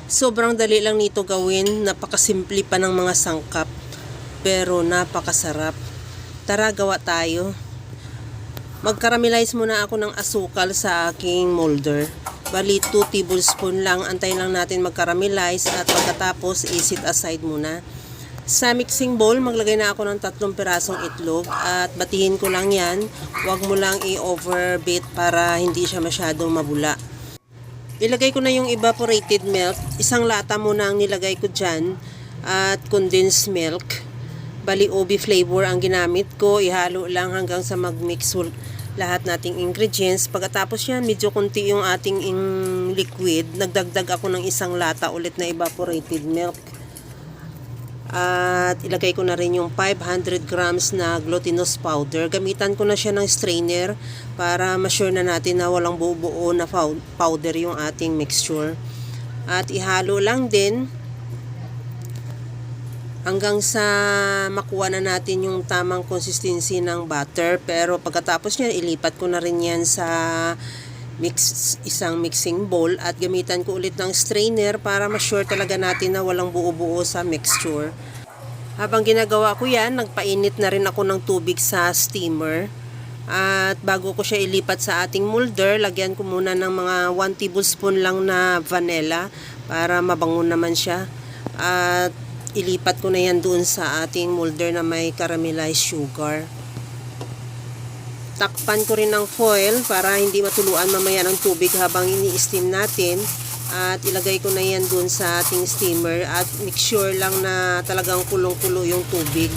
Sobrang dali lang nito gawin, napakasimple pa ng mga sangkap, pero napakasarap. Tara, gawa tayo. Mag-caramelize muna ako ng asukal sa aking molder. Bali, 2 tablespoon lang. Antayin lang natin mag-caramelize at pagkatapos i-set aside muna. Sa mixing bowl, maglagay na ako ng 3 pirasong itlog at batihin ko lang yan. Huwag mo lang i-overbeat para hindi siya masyadong mabula. Ilagay ko na yung evaporated milk. 1 lata muna ang nilagay ko dyan at condensed milk. Bali, OB flavor ang ginamit ko. Ihalo lang hanggang sa mag-mix lahat nating ingredients. Pagkatapos yan, medyo konti yung ating liquid. Nagdagdag ako ng 1 lata ulit na evaporated milk. At ilagay ko na rin yung 500 grams na glutinous powder. Gamitan ko na siya ng strainer para ma-sure na natin na walang buo-buo na powder yung ating mixture. At ihalo lang din hanggang sa makuha na natin yung tamang consistency ng butter. Pero pagkatapos niyan, ilipat ko na rin yan sa isang mixing bowl at gamitan ko ulit ng strainer para ma-sure talaga natin na walang buo-buo sa mixture. Habang ginagawa ko yan, nagpainit na rin ako ng tubig sa steamer. At bago ko siya ilipat sa ating molder, lagyan ko muna ng mga 1 tablespoon lang na vanilla para mabango naman siya. At ilipat ko na yan doon sa ating molder na may caramelized sugar. Takpan ko rin ng foil para hindi matuluan mamaya ng tubig habang ini-steam natin. At ilagay ko na yan dun sa ating steamer at make sure lang na talagang kulong-kulo yung tubig.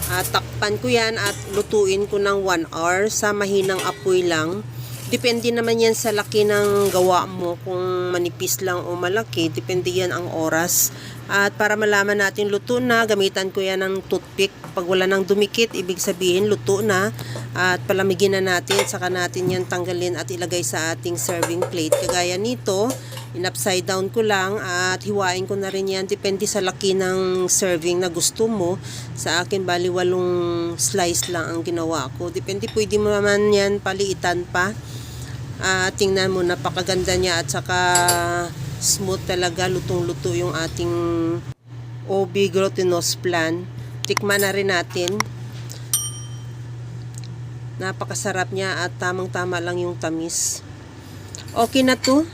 At takpan ko yan at lutuin ko ng 1 hour sa mahinang apoy lang. Depende naman yan sa laki ng gawa mo, kung manipis lang o malaki, depende yan ang oras. At para malaman natin luto na, gamitan ko yan ng toothpick. Pag wala nang dumikit, ibig sabihin luto na. At palamigin na natin, saka natin yan tanggalin at ilagay sa ating serving plate. Kagaya nito, in-upside down ko lang at hiwain ko na rin yan. Depende sa laki ng serving na gusto mo. Sa akin, bali 8 slice lang ang ginawa ko. Depende, pwede mo naman yan paliitan pa. Tingnan mo, napakaganda niya at saka smooth talaga, lutong-luto yung ating OB glutinous flan. Tikman na rin natin. Napakasarap niya at tamang-tama lang yung tamis. Okay na to.